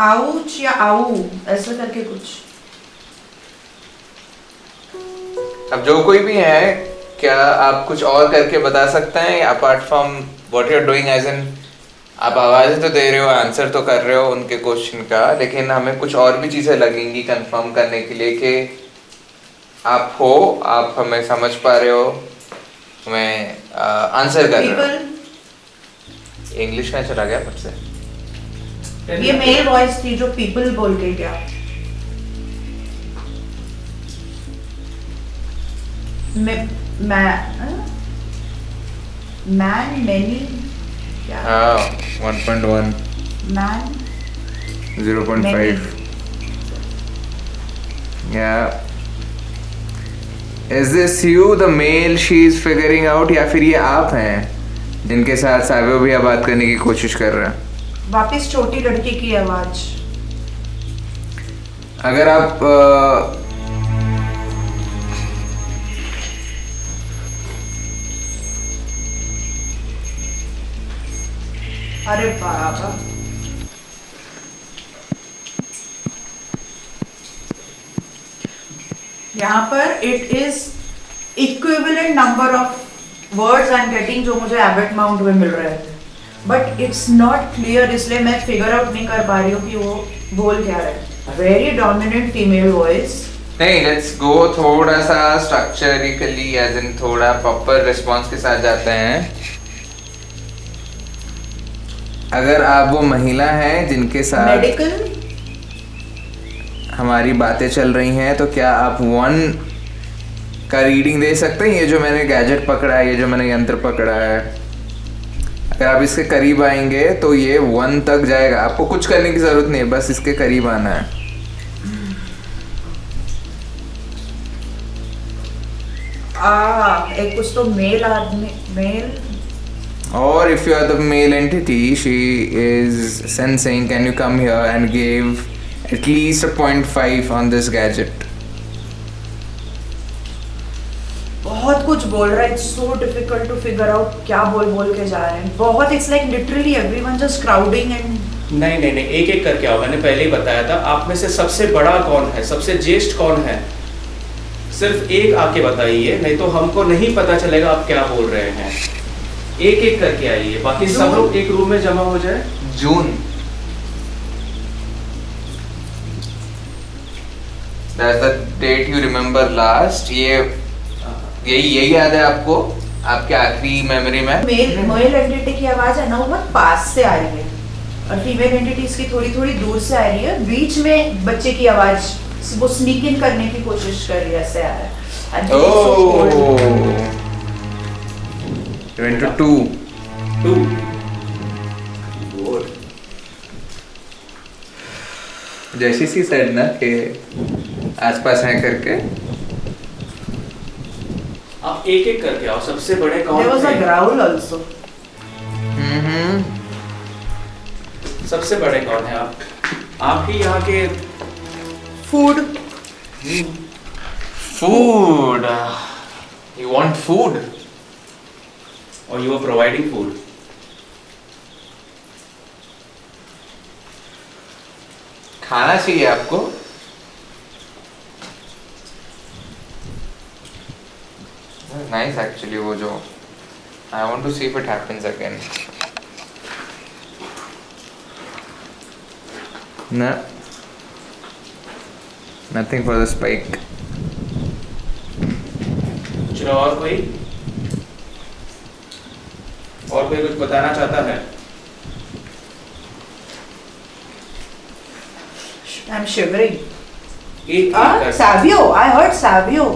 Ouch या आऊ ऐसा करके कुछ। अब जो कोई भी है, क्या आप कुछ और करके बता सकते हैं apart from what you are doing, as in आप आवाज़ तो दे रहे हो, आंसर तो कर रहे हो उनके क्वेश्चन का, लेकिन हमें कुछ और भी चीज़ें लगेंगी कंफर्म करने के लिए कि आप हो, आप हमें समझ पा रहे हो, हमें आंसर कर रहे हो। इंग्लिश में चला गया मुझसे। ये मेल वॉइस थी जो पीपल बोल के क्या। मैन मैनी क्या? हाँ 1.1 मैन 0.5 या is this you the male she is figuring out, या फिर ये आप हैं जिनके साथ सावियो भैया बात करने की कोशिश कर रहे हैं? वापस छोटी लड़की की आवाज। अगर आप अरे बाबा, यहाँ पर it is equivalent number of words I am getting जो मुझे एबट माउंट में मिल रहे थे, बट इट्स नॉट क्लियर, इसलिए मैं फिगर आउट नहीं कर पा रही हूँ कि वो बोल क्या रहे हैं। Very dominant female voice. नहीं, लेट्स गो थोड़ा सा स्ट्रक्चरिकली, एज इन थोड़ा प्रॉपर रिस्पॉन्स के साथ जाते हैं। अगर आप वो महिला हैं जिनके साथ मेडिकल हमारी बातें चल रही हैं, तो क्या आप 1 का रीडिंग दे सकते हैं? ये जो मैंने गैजेट पकड़ा है, ये जो मैंने यंत्र पकड़ा है, अगर आप इसके करीब आएंगे तो ये 1 तक जाएगा। आपको कुछ करने की जरूरत नहीं है, बस इसके करीब आना है। एक कुछ तो मेल आदमी, mail. Or if you are the male entity, she is sensing, can you come here and give at least a 0.5 on this gadget? बहुत कुछ बोल रहा है, it's so difficult to figure out क्या बोल बोल के जा रहे हैं। बहुत, it's like literally everyone just crowding and. नहीं नहीं नहीं, एक एक करके आओ। मैंने पहले ही बताया था, आप में से सबसे बड़ा कौन है, सबसे ज्येष्ठ कौन है, सिर्फ एक आके बताइए, नहीं तो हमको नहीं पता चलेगा आप क्या बोल रहे हैं। एक एक करके आइए, बाकी सब लोग एक रूम में जमा हो जाए। जून। That's the date you remember last. यही याद है आपको, आपके आखिरी मेमोरी में? मेल एंटिटी की आवाज है ना, वो बहुत पास से आ रही है और फीमेल एंटिटीज की थोड़ी थोड़ी दूर से आ रही है। बीच में बच्चे की आवाज वो स्नीक इन करने की कोशिश कर रही है, ऐसे आ रहा है। ओह, 22 जैसी सी सेड ना कि आसपास है करके। आप एक एक करके आओ। सबसे बड़े कौन There was a थे? growl also. सबसे बड़े कौन है? आप ही यहाँ के Food. Food. You want food? और यू आर प्रोवाइडिंग फूड। खाना चाहिए आपको? Nice actually, वो जो I want to see if it happens again. No, nothing for the spike. चलो, और कोई कुछ बताना चाहता है? I'm shivering. एक एक करके। Savio. I heard Savio.